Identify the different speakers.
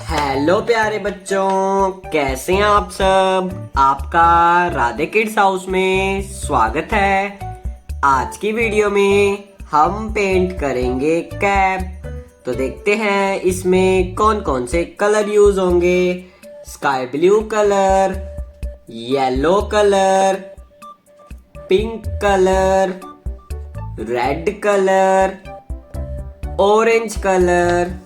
Speaker 1: हेलो प्यारे बच्चों, कैसे हैं आप सब। आपका राधे किड्स हाउस में स्वागत है। आज की वीडियो में हम पेंट करेंगे कैप। तो देखते हैं इसमें कौन कौन से कलर यूज होंगे। Sky blue colour, yellow colour, pink colour, red colour, orange colour